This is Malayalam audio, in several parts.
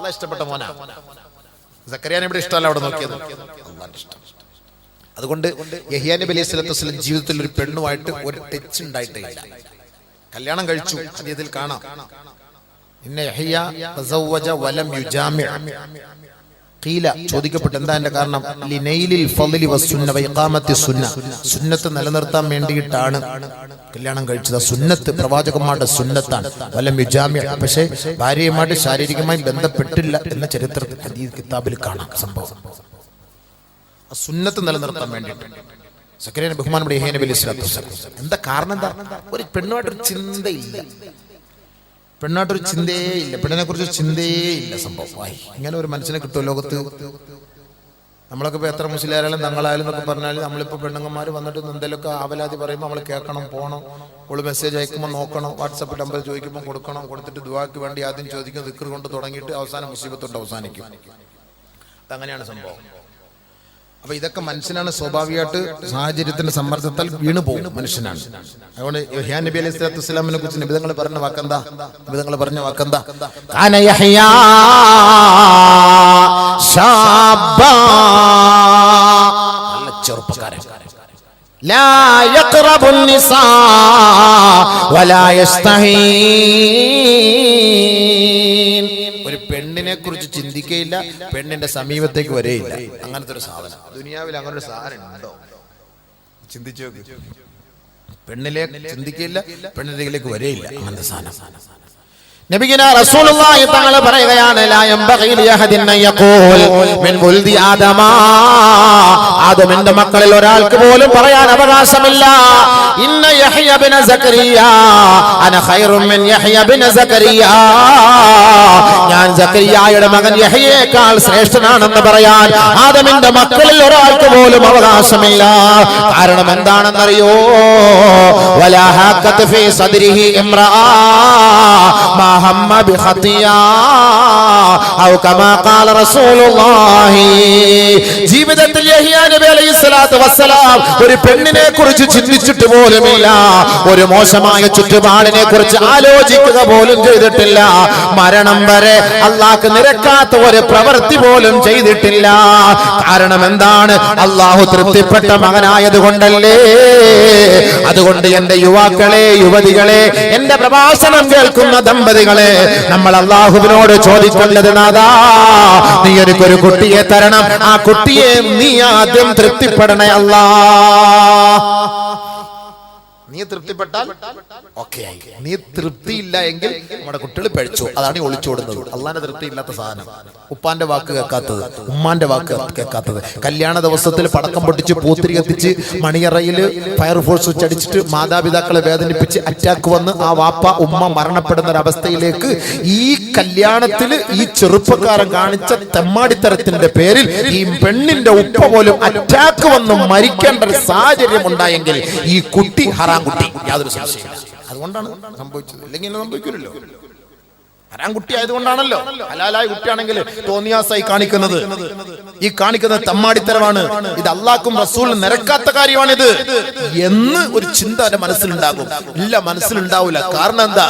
അള്ളാഹ് ഇഷ്ടപ്പെട്ട മോനാ. സക്കറിയാനെ ഇവിടെ ഇഷ്ടമല്ല, അവിടെ നോക്കിയത് അള്ളാഹിന്റെ ഇഷ്ടം. അതുകൊണ്ട് യഹ്യാ നബി അലൈഹി സ്വലാത്തു വസ്സലാം ജീവിതത്തിൽ ഒരു പെണ്ണുമായിട്ട് ഒരു ടച്ച് ഉണ്ടായിട്ടില്ല. കല്യാണം കഴിച്ചു, അതിൽ കാണാം. ഇന്ന യഹ്യാ തസവ്വജ വലം യുജാമിഅ. ഖീല, ചോദിക്കപ്പെട്ടു എന്താ എന്റെ കാരണം? ലിനൈലിൽ ഫളി വസ്സുന്ന വഇഖാമത്തി സുന്ന. സുന്നത്ത് നിലനിർത്താൻ വേണ്ടിയിട്ടാണ് കല്യാണം കഴിച്ചത്. സുന്നത്ത് പ്രവാചകന്മാരുടെ സുന്നത്താണ്. വലം യുജാമിഅ, പക്ഷേ ഭാര്യയുമായിട്ട് ശാരീരികമായി ബന്ധപ്പെട്ടില്ല എന്ന ചരിത്രത്തിൽ ഹദീസ് കിതാബിൽ കാണാം സംഭവം. സുന്നത്ത് നിലനിർത്താൻ വേണ്ടിയിട്ട് സക്കറിയ ബഹുമാനപ്പെട്ട യഹ്യാ നബി അലൈഹി സ്വലാത്തു വസ്സലാം. എന്താ കാരണം? എന്താ? ഒരു പെണ്ണുമായിട്ടൊരു ചിന്തയില്ല, പെണ്ണായിട്ടൊരു ചിന്തയേ ഇല്ല, പെണ്ണിനെ കുറിച്ച് ചിന്തയേ ഇല്ല. സംഭവം ഇങ്ങനെ ഒരു മനുഷ്യനെ കിട്ടുമോ ലോകത്ത്? നമ്മളൊക്കെ ഇപ്പോൾ എത്ര മുസ്ലിയായാലും തങ്ങളായാലും എന്നൊക്കെ പറഞ്ഞാൽ നമ്മളിപ്പോൾ പെണ്ണുങ്ങന്മാർ വന്നിട്ട് എന്തെങ്കിലുമൊക്കെ ആവലാതി പറയുമ്പോൾ നമ്മൾ കേൾക്കണം, പോകണം. ഓള് മെസ്സേജ് അയക്കുമ്പോൾ നോക്കണം, വാട്സപ്പ് നമ്പർ ചോദിക്കുമ്പോൾ കൊടുക്കണം, കൊടുത്തിട്ട് ദുആക്ക് വേണ്ടി ആദ്യം ചോദിക്കും, ദിക്ർ കൊണ്ട് തുടങ്ങിയിട്ട് അവസാനം മുസീബത്തോട്ട് അവസാനിക്കും. അതങ്ങനെയാണ് സംഭവം. അപ്പൊ ഇതൊക്കെ മനുഷ്യനാണ്, സ്വാഭാവികമായിട്ട് സാഹചര്യത്തിന്റെ സമ്മർദ്ദത്താൽ വീണു പോകും മനുഷ്യനാണ്. അതുകൊണ്ട് യഹ്യാ നബി അലൈഹി സ്വലാത്തു വസ്സലാമിനെ കുറിച്ച് നബിതങ്ങൾ പറഞ്ഞ വാക്കെന്താ? നബിതങ്ങൾ പറഞ്ഞ വാക്കെന്താ? കാന യഹ്യാ ശാബാ, നല്ല ചെറുപ്പക്കാരൻ. ലാ യഖറബുൻ നിസാ വലാ യസ്തഹീൻ. ഒരു പെണ്ണിനെ കുറിച്ച് ചിന്തിക്കുകയില്ല, പെണ്ണിന്റെ സമീപത്തേക്ക് വരെയില്ല. അങ്ങനത്തെ ഒരു സാധനം ദുനിയാവിൽ അങ്ങനെ ഒരു സാധനം ഉണ്ടോ? ചിന്തിച്ചു നോക്ക്. പെണ്ണിലെ ചിന്തിക്കുകയില്ല, പെണ്ണിലേക്ക് വരെയില്ല, അങ്ങനത്തെ സാധനം. നബിഗിന റസൂലുള്ളാഹി തങ്ങൾ പറയുകയാണ്, ലാ യംബഗി ലിഅഹദിൻ അൻ യഖൂൽ മിൻ വൽദി ആദമ. ആദമിന്റെ മക്കളിൽ ഒരാൾക്ക് പോലും പറയാൻ അവകാശമില്ല, ഇന്ന യഹ്യ ഇബ്നു സക്കരിയ അന ഖൈറും മിൻ യഹ്യ ഇബ്നു സക്കരിയ. ഞാൻ സക്കരിയായുടെ മകൻ യഹ്യയേക്കാൾ ശ്രേഷ്ഠനാണെന്ന് പറയാൻ ആദമിന്റെ മക്കളിൽ ഒരാൾക്ക് പോലും അവകാശമില്ല. കാരണം എന്താണെന്നറിയോ? വലാ ഹഖത ഫീ സദ്രിഹി ഇംറാ ജീവിതത്തിൽ യഹ്യാ നബി അലൈഹി സ്വലാത്തു വസ്സലാം ഒരു പെണ്ണിനെ കുറിച്ച് ചിന്തിച്ചിട്ട് പോലുമില്ല, ഒരു മോശമായ ചുറ്റുപാടിനെ കുറിച്ച് ആലോചിക്കുക പോലും ചെയ്തിട്ടില്ല. മരണം വരെ അള്ളാഹ്ക്ക് നിരക്കാത്ത ഒരു പ്രവൃത്തി പോലും ചെയ്തിട്ടില്ല. കാരണം എന്താണ്? അള്ളാഹു തൃപ്തിപ്പെട്ട മകനായത് കൊണ്ടല്ലേ. അതുകൊണ്ട് എന്റെ യുവാക്കളെ, യുവതികളെ, എന്റെ പ്രഭാഷണം കേൾക്കുന്ന ദമ്പതികളെ, നമ്മൾ അല്ലാഹുവിനോട് ചോദിക്കേണ്ടത്, നാഥാ നീ എനിക്കൊരു കുട്ടിയെ തരണം, ആ കുട്ടിയെ നീ ആദ്യം തൃപ്തിപ്പെടണേ അല്ലാ. നീ തൃപ്തിപ്പെട്ടാൽ ഓക്കെ ആയി. നീ തൃപ്തിയില്ല എങ്കിൽ നമ്മുടെ കുട്ടികൾ പഴിച്ചു. അതാണ് ഈ ഒളിച്ചോടുന്നത്. അള്ളാന്റെ തൃപ്തി ഇല്ലാത്ത സാധനം. ഉപ്പാന്റെ വാക്ക് കേൾക്കാത്തത്, ഉമ്മാന്റെ വാക്ക് കേൾക്കാത്തത്, കല്യാണ ദിവസത്തിൽ പടക്കം പൊട്ടിച്ച് പൂത്തിരി കത്തിച്ച് മണിയറയിൽ ഫയർഫോഴ്സ് വെച്ചടിച്ചിട്ട് മാതാപിതാക്കളെ വേദനിപ്പിച്ച് അറ്റാക്ക് വന്ന് ആ വാപ്പ ഉമ്മ മരണപ്പെടുന്ന ഒരവസ്ഥയിലേക്ക് ഈ കല്യാണത്തിൽ ഈ ചെറുപ്പക്കാരൻ കാണിച്ച തെമ്മാടിത്തരത്തിന്റെ പേരിൽ ഈ പെണ്ണിന്റെ ഉപ്പ പോലും അറ്റാക്ക് വന്ന് മരിക്കേണ്ട ഒരു സാഹചര്യം ഉണ്ടായെങ്കിൽ ഈ കുട്ടി ഹറാം കുട്ടി, യാതൊരു സംശയമില്ല. അതുകൊണ്ടാണ് സംഭവിച്ചത്. ഇല്ലെങ്കിൽ സംഭവിക്കില്ലല്ലോ. ഹറാം കുട്ടി ആയതുകൊണ്ടാണല്ലോ. ഹലാലായ കുട്ടിയാണെങ്കിൽ തോന്നിയാസായി കാണിക്കുന്നത്, ഈ കാണിക്കുന്നത് തമ്മാടിത്തരമാണ്, ഇത് അള്ളാഹ്ക്കും റസൂലിനും നിരക്കാത്ത കാര്യമാണിത് എന്ന് ഒരു ചിന്ത അവന്റെ മനസ്സിലുണ്ടാകും. ഇല്ല, മനസ്സിലുണ്ടാവില്ല. കാരണം എന്താ?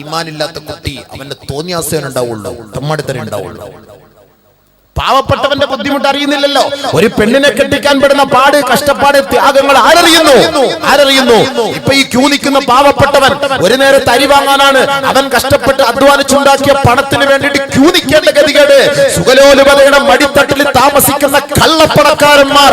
ഈമാനില്ലാത്ത കുട്ടി അവന്റെ തോന്നിയാസേ ഉണ്ടാവുള്ളൂ, തമ്മാടിത്തരം ഉണ്ടാവുള്ളൂ. പാവപ്പെട്ടവന്റെ ബുദ്ധിമുട്ട് അറിയുന്നില്ലല്ലോ. ഒരു പെണ്ണിനെ കെട്ടിക്കാൻ പെടുന്ന പാട്, കഷ്ടപ്പാട്, ത്യാഗങ്ങൾ ആരറിയുന്നു? ഇപ്പൊ ഈ ക്യൂ നിൽക്കുന്ന പാവപ്പെട്ടവൻ ഒരു നേരത്തെ അരി വാങ്ങാനാണ് അവൻ കഷ്ടപ്പെട്ട് അധ്വാനിച്ചുണ്ടാക്കിയ പണത്തിന് വേണ്ടിയിട്ട് ക്യൂ നിൽക്കേണ്ട ഗതികേട്. സുഖലോലുപതയുടെ മടിത്തട്ടിൽ താമസിക്കുന്ന കള്ളപ്പണക്കാരന്മാർ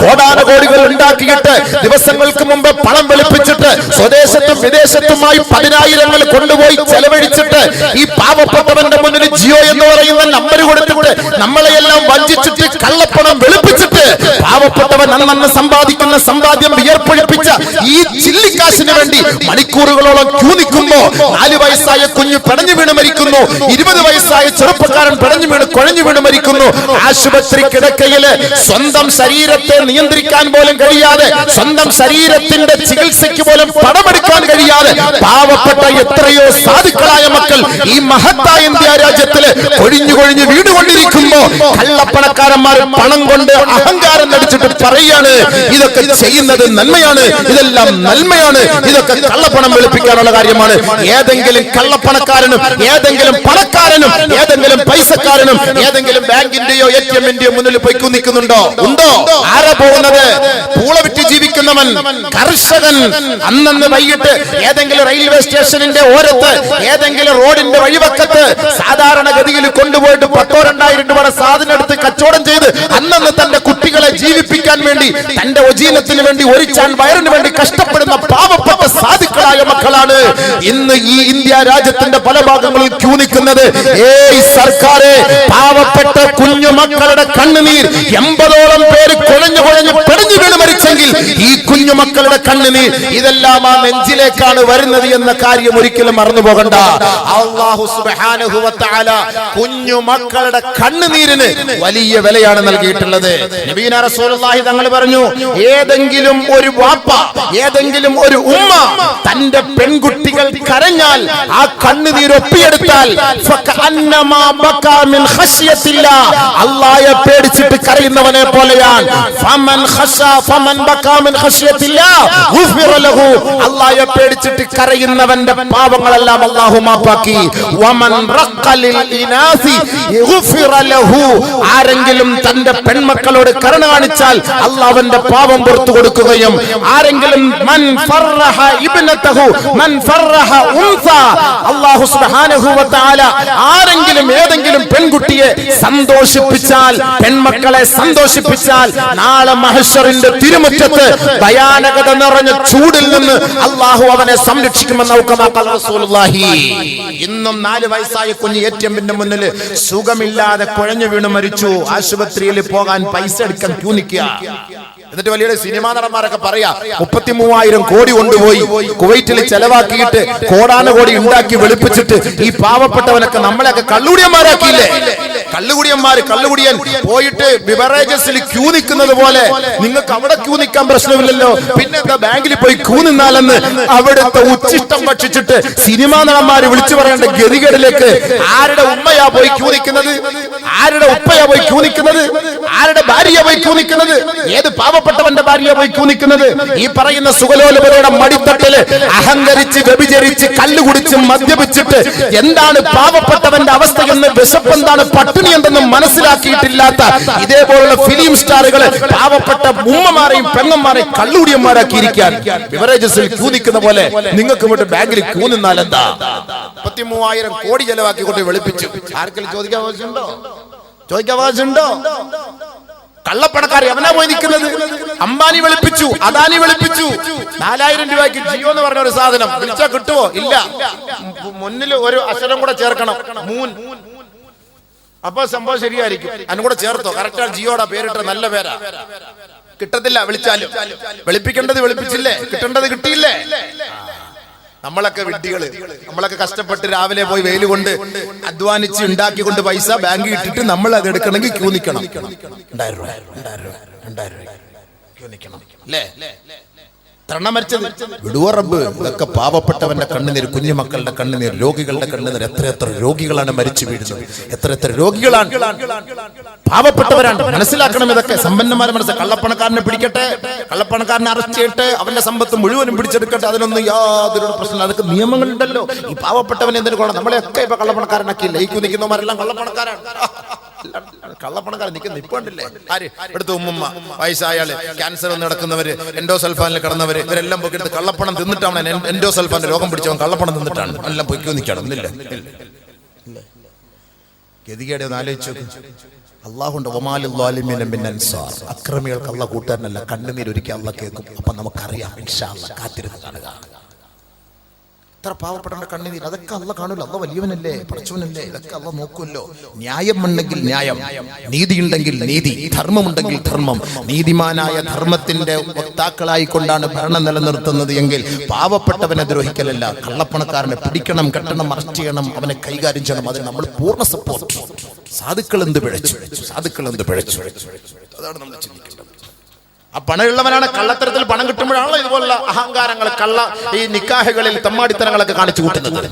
കോടാനുകോടികൾ ഉണ്ടാക്കിയിട്ട് ദിവസങ്ങൾക്ക് മുമ്പ് പണം വെളുപ്പിച്ചിട്ട് സ്വദേശത്തും വിദേശത്തുമായി 10,000 കൊണ്ടുപോയി ചെലവഴിച്ചിട്ട് ഈ പാവപ്പെട്ടവന്റെ മുന്നിൽ ജിയോ എന്ന് പറയുന്ന നമ്പർ കൊടുത്തിട്ട് നമ്മളെയെല്ലാം വഞ്ചിച്ചിട്ട് കള്ളപ്പണം വെളുപ്പിച്ചിട്ട് പാവപ്പെട്ടവൻ അന്നന്ന് സമ്പാദിക്കുന്ന സമ്പാദ്യം വിയർപ്പൊഴിപ്പിച്ച ഈ ചില്ലിക്കാശിന് വേണ്ടി മണിക്കൂറുകളോളം ക്യൂ നിൽക്കുമ്പോ 4 വയസ്സായ കുഞ്ഞ് പിടഞ്ഞു വീണ് മരിക്കുന്നു, 20 വയസ്സായ ചെറുപ്പക്കാരൻ പിടഞ്ഞു വീണ് കുഴഞ്ഞു വീണ് മരിക്കുന്നു. ആശുപത്രി കിടക്കയില് സ്വന്തം ശരീരത്തെ നിയന്ത്രിക്കാൻ പോലും കഴിയാതെ, സ്വന്തം ശരീരത്തിന്റെ ചികിത്സയ്ക്ക് പോലും പണമെടുക്കാൻ കഴിയാതെ പാവപ്പെട്ട എത്രയോ സാധുക്കളായ മക്കൾ ഈ മഹത്തായ ഇന്ത്യ രാജ്യത്തില് കൊഴിഞ്ഞു വീടുകൊണ്ടിരിക്കുമ്പോ കള്ളപ്പണക്കാരന്മാർ പണം കൊണ്ട് അഹങ്കാരം നടിച്ചിട്ട് പറയാണ് ഇതൊക്കെ ചെയ്യുന്നത് നന്മയാണ്, ഇതെല്ലാം നന്മയാണ്, ഇതൊക്കെ കള്ളപ്പണം വെളുപ്പിക്കാനുള്ള കാര്യമാണ്. ഏതെങ്കിലും കള്ളപ്പണക്കാരനും ഏതെങ്കിലും ഏതെങ്കിലും പണക്കാരനും ഏതെങ്കിലും പൈസക്കാരനും ഏതെങ്കിലും ബാങ്കിന്റെയോ ATM-ന്റെയോ മുന്നിൽ പോയി നിൽക്കുന്നുണ്ടോ? ഉണ്ടോ? ആരാ പോകുന്നത്? പൂള വിറ്റ് ജീവിക്കുന്നവൻ, കർഷകൻ അന്നന്ന് വൈകിട്ട് ഏതെങ്കിലും റെയിൽവേ സ്റ്റേഷനിന്റെ ഓരത്ത് ഏതെങ്കിലും റോഡിന്റെ വഴിവക്കത്ത് സാധാരണഗതിയിൽ കൊണ്ടുപോയിട്ട് 10,000-2,000 രൂപയുടെ സാധനം എടുത്ത് കച്ചവടം ചെയ്ത് അന്നന്ന് തന്റെ കുട്ടികളെ ജീവിപ്പിക്കാൻ വേണ്ടി, തന്റെ ഒജീനത്തിന് വേണ്ടി, ഒരിച്ചാൻ വയറിന് വേണ്ടി കഷ്ടപ്പെടുന്ന പാവപ്പെട്ട സാധുക്കളായ മക്കളാണ് ഇന്ന് ഈ ഇന്ത്യ രാജ്യത്തിന്റെ പല ഭാഗങ്ങളിൽ ക്യൂ നിൽക്കുന്നത്. സർക്കാരെ, പാവപ്പെട്ട കുഞ്ഞു മക്കളുടെ കണ്ണുനീർ 80ഓളം പേര് കുഴഞ്ഞു പെടഞ്ഞു വീണ് മരിച്ചെങ്കിൽ ഈ കുഞ്ഞു മക്കളുടെ കണ്ണുനീർ ഇതെല്ലാം ആ നെഞ്ചിലേക്കാണ് വരുന്നത് എന്ന കാര്യം ഒരിക്കലും മറന്നു പോകണ്ട. അല്ലാഹു സുബ്ഹാനഹു വ തആല കുഞ്ഞു മക്കളുടെ കണ്ണുനീരിന് വലിയ വിലയാണ് നൽകിയിട്ടുള്ളത്. നബിയുനാ റസൂലുള്ളാഹി തങ്ങൾ പറഞ്ഞു, ഏതെങ്കിലും ഒരു വാപ്പ, ഏതെങ്കിലും ഒരു ഉമ്മ തന്റെ പെൺകുട്ടികൾ കരഞ്ഞാൽ ആ കണ്ണുനീർ ഒപ്പിയെടുത്താൽ ഫകഅന്നമാ ബകാ മിൻ ഖശ്യത്തില്ലാഹ്, അല്ലാഹയെ പേടിച്ചിട്ട് കരയുന്നവനെ പോലെയാണ്. ഫമൻ ബകാ മിൻ ഖശ്യത്തില്ലാഹ് ഗുഫിറ ലഹു, അല്ലാഹയെ പേടിച്ചിട്ട് കരയുന്നവന്റെ പാപങ്ങളെല്ലാം അല്ലാഹു മാപ്പാക്കി. വമൻ റഖലിൽ ഇനാസി ഗുഫിറ ലഹു, ആരെങ്കിലും തന്റെ പെൺമക്കളോട് കരുണ കാണിച്ചാൽ അല്ലാഹുവിന്റെ പാപം പുറത്തു കൊടുക്കുകയും, ആരെങ്കിലും മൻ ഫറഹ ഇബ്നതഹു മൻ ഫറഹ ഉൻസ, അല്ലാഹു സുബ്ഹാനഹു വ തആല ആരെങ്കിലും ഏതെങ്കിലും പെൺകുട്ടിയെ സന്തോഷിപ്പിച്ചാൽ, പെൺമക്കളെ സന്തോഷിപ്പിച്ചാൽ നാളെ മഹ്ശറിന്റെ തിരുമുറ്റത്ത് ഭയാനകത നിറഞ്ഞ ചൂടിൽ നിന്ന് അല്ലാഹു അവനെ സംരക്ഷിക്കുമെന്ന് റസൂലുള്ളാഹി. ഇന്നും 4 വയസ്സായ കുഞ്ഞ് ATM-ന്റെ മുന്നിൽ സുഖമില്ലാതെ കുഴഞ്ഞു വീണ് മരിച്ചു. ആശുപത്രിയിൽ പോകാൻ പൈസ എടുക്കാൻ ക്യൂ നിൽക്കുക. എന്നിട്ട് വലിയ സിനിമാ നടന്മാരൊക്കെ പറയാ 33,000 കോടി കൊണ്ടുപോയി കുവൈറ്റിൽ ചെലവാക്കിയിട്ട് കോടാനുകോടി ഉണ്ടാക്കി വെളുപ്പിച്ചിട്ട് ഈ പാവപ്പെട്ടവനൊക്കെ നമ്മളെയൊക്കെ കള്ളുകുടിയന്മാരാക്കിയില്ലേ? കള്ളുകുടിയൻ പോയിട്ട് ബിവറേജസിൽ ക്യൂ നിൽക്കുന്നത് പോലെ നിങ്ങൾക്ക് അവിടെ ക്യൂ നിൽക്കാൻ പ്രശ്നമില്ലല്ലോ, പിന്നെ എന്താ ബാങ്കിൽ പോയി ക്യൂ നിന്നാലെന്ന് അവിടുത്തെ ഉച്ചിഷ്ടം ഭക്ഷിച്ചിട്ട് സിനിമാ നടന്മാര് വിളിച്ചു പറയേണ്ട ഗതികേടിലേക്ക് ആരുടെ ഉമ്മയാ പോയി ക്യൂ നിൽക്കുന്നത്? ആരുടെ ഉപ്പയാ പോയി ക്യൂ നിൽക്കുന്നത്? ആരുടെ ഭാര്യയാ പോയി ക്യൂ നിൽക്കുന്നത്? ഏത് പാവപ്പെട്ടവന്റെ ഭാര്യയാ പോയി ക്യൂ നിൽക്കുന്നത്? ഈ പറയുന്ന സുഖലോലുപതയുടെ മടിത്തട്ടില് അഹങ്കരിച്ച് വ്യഭിചരിച്ച് കല്ലുകുടിച്ച് മദ്യപിച്ചിട്ട് എന്താണ് പാവപ്പെട്ടവന്റെ അവസ്ഥയെന്ന്, വിശപ്പ് എന്താണ്, പട്ടിണി എന്തെന്ന് മനസ്സിലാക്കിയിട്ടില്ലാത്ത ഇതേപോലുള്ള ഫിലിം സ്റ്റാറുകള് പാവപ്പെട്ട ഉമ്മമാരെയും പെങ്ങന്മാരെയും കള്ളുകുടിയന്മാരാക്കിയിരിക്കാൻ ബിവറേജസിൽ ക്യൂ നിൽക്കുന്ന പോലെ നിങ്ങൾക്ക് ഇവിടെ ബാങ്കിൽ ക്യൂ നിന്നാൽ എന്താ? 33,000 കോടി ചെലവാക്കിക്കൊണ്ട് വെളുപ്പിച്ചു. ആർക്കെങ്കിലും ചോദിക്കാൻ ആവശ്യമുണ്ടോ? കള്ളപ്പണക്കാർ എവനാ പോയി നിൽക്കുന്നത്? അംബാനി വെളുപ്പിച്ചു, അദാനി വെളുപ്പിച്ചു. 4,000 രൂപയ്ക്ക് ജിയോ എന്ന് പറഞ്ഞ ഒരു സാധനം വിളിച്ചാൽ കിട്ടുമോ? ഇല്ല. മുന്നിൽ ഒരു അക്ഷരം കൂടെ ചേർക്കണം, മൂൻ. അപ്പൊ സംഭവം ശരിയായിരിക്കും. അതിനും കൂടെ ചേർത്തോ? കറക്റ്റാ, ജിയോടെ പേരിട്ട നല്ല പേരാ. കിട്ടത്തില്ല വിളിച്ചാലും. വെളുപ്പിക്കേണ്ടത് വെളുപ്പിച്ചില്ലേ, കിട്ടേണ്ടത് കിട്ടിയില്ലേ? നമ്മളൊക്കെ വിഡ്ഢികള്. നമ്മളൊക്കെ കഷ്ടപ്പെട്ട് രാവിലെ പോയി വെയിൽ കൊണ്ട് അധ്വാനിച്ച് ഉണ്ടാക്കിക്കൊണ്ട് പൈസ ബാങ്കിൽ ഇട്ടിട്ട് നമ്മൾ അത് എടുക്കണമെങ്കിൽ ക്യൂ നിൽക്കണം. 2,000 രൂപ ക്യൂ നിൽക്കണം അല്ലേ? മരിച്ചത് വിടുവ റബ്ബ്. ഇതൊക്കെ പാവപ്പെട്ടവന്റെ കണ്ണുനീർ, കുഞ്ഞുമക്കളുടെ കണ്ണുനീർ, രോഗികളുടെ കണ്ണുനീർ. എത്ര രോഗികളാണ് മരിച്ചു വീഴുന്നത്? എത്ര രോഗികളാണ് പാവപ്പെട്ടവരാണ്. മനസ്സിലാക്കണം ഇതൊക്കെ. സമ്പന്നന്മാരെ കള്ളപ്പണക്കാരനെ പിടിക്കട്ടെ, കള്ളപ്പണക്കാരനെ അറസ്റ്റ് ചെയ്യട്ടെ, അവന്റെ സമ്പത്ത് മുഴുവനും പിടിച്ചെടുക്കട്ടെ, അതിനൊന്നും യാതൊരു പ്രശ്നമില്ല. അതൊക്കെ നിയമങ്ങളുണ്ടല്ലോ. ഈ പാവപ്പെട്ടവൻ എന്തിനു കൊള്ളാം? നമ്മളെയൊക്കെ ഇപ്പൊ കള്ളപ്പണക്കാരനാക്കിയില്ല. ഈ നിൽക്കുന്നവരെല്ലാം കള്ളപ്പണക്കാരാണ്. കള്ളപ്പണക്കാരൻ നിൽക്കുന്ന നിപ്പുണ്ടല്ലേ? ആര് എടുത്ത് ഉമ്മ, വയസ്സായാള്, ക്യാൻസർ വന്ന് നടക്കുന്നവര്, എൻഡോസൾഫാനിൽ കിടന്നവര്, ഇവരെല്ലാം പോയി എടുത്ത് കള്ളപ്പണം തിന്നിട്ടാണ്. എൻഡോസൾഫാന്റെ രോഗം പിടിച്ചവൻ കള്ളപ്പണം തിന്നിട്ടാണ്. എല്ലാം പൊയ്ക്കോ നിൽക്കണം. ഇല്ല, ഗതികേടെ ഒന്ന് ആലോചിച്ചു. അള്ളാഹുണ്ട് അക്രമികൾക്ക് അള്ളാഹ് കൂട്ടാനല്ല, കണ്ണുനീരൊരിക്കൽ അള്ളാഹ് കേൾക്കും. അപ്പൊ നമുക്കറിയാം ഇൻഷാ അള്ളാഹ്, കാത്തിരുന്ന് കാണുക. എത്ര പാവപ്പെട്ടവന്റെ കണ്ണുനീർ, അതൊക്കെ അള്ളാഹ് കാണൂല്ലോ. അള്ളാഹ് വലിയവനല്ലേ, പഠിച്ചവനല്ലേ, ഇതൊക്കെ അള്ളാഹ് നോക്കുമല്ലോ. ന്യായമുണ്ടെങ്കിൽ ന്യായം, നീതിയുണ്ടെങ്കിൽ നീതി, ധർമ്മമുണ്ടെങ്കിൽ ധർമ്മം. നീതിമാനായ ധർമ്മത്തിന്റെ വക്താക്കളായിക്കൊണ്ടാണ് ഭരണം നിലനിർത്തുന്നത് എങ്കിൽ പാവപ്പെട്ടവനെ ദ്രോഹിക്കലല്ല, കള്ളപ്പണക്കാരനെ പിടിക്കണം, കെട്ടണം, അറസ്റ്റ് ചെയ്യണം, അവനെ കൈകാര്യം ചെയ്യണം. അതിന് നമ്മൾ പൂർണ്ണ സപ്പോർട്ട്. സാധുക്കൾ എന്ത് പിഴച്ചു, അതാണ് നമ്മൾ ചിന്തിക്കേണ്ടത്. ആ പണമുള്ളവനാണ്. കള്ളത്തരത്തിൽ പണം കിട്ടുമ്പോഴാണല്ലോ ഇതുപോലുള്ള അഹങ്കാരങ്ങൾ, ഈ നിക്കാഹുകളിൽ തമ്മാടിത്തരങ്ങളൊക്കെ കാണിച്ചു കൂട്ടുന്നത്.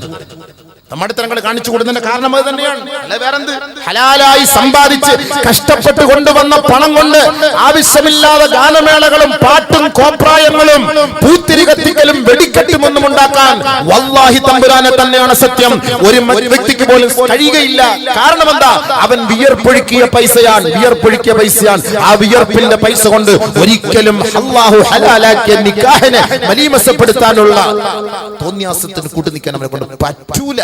തമ്മാടിത്തരങ്ങൾ കാണിച്ചു കൊടുക്കുന്നതിന്റെ കാരണം അത് തന്നെയാണ്. അല്ലെ വേറെന്ത്? ഹലാലായി സമ്പാദിച്ച് കഷ്ടപ്പെട്ട് കൊണ്ടുവന്ന പണം കൊണ്ട് ആവശ്യമില്ലാതെ ഗാനമേളകളും പാട്ടും കോപ്രായങ്ങളും പൂത്തിരി കത്തിക്കലും വെടിക്കെട്ടും ഒന്നും ഉണ്ടാക്കാൻ വല്ലാഹി തമ്പുരാനെ തന്നെയാണ് സത്യം, ഒരു വ്യക്തിക്ക് പോലും കഴിയുകയില്ല. കാരണം എന്താ? അവൻ വിയർപ്പൊഴുക്കിയ പൈസയാണ്. ആ വിയർപ്പിന്റെ പൈസ കൊണ്ട് ഒരിക്കലും അല്ലാഹു ഹലാലാക്കിയ നിക്കാഹിനെ മലീമസപ്പെടുത്താനുള്ള തോന്നിയാസത്തിന് കൂട്ടു നിൽക്കാൻ അവനെ കൊണ്ട് പറ്റൂല.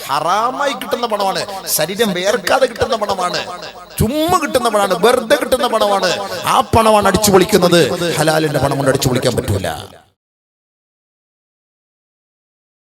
ഹറാമായി കിട്ടുന്ന പണമാണ്, ശരീരം വേർക്കാതെ കിട്ടുന്ന പണമാണ്, ചുമ്മാ കിട്ടുന്ന പണമാണ്, വെറുതെ കിട്ടുന്ന പണമാണ്. ആ പണമാണ് അടിച്ചു പൊളിക്കുന്നത്. ഹലാലിന്റെ പണം കൊണ്ട് അടിച്ചു പൊളിക്കാൻ പറ്റൂല.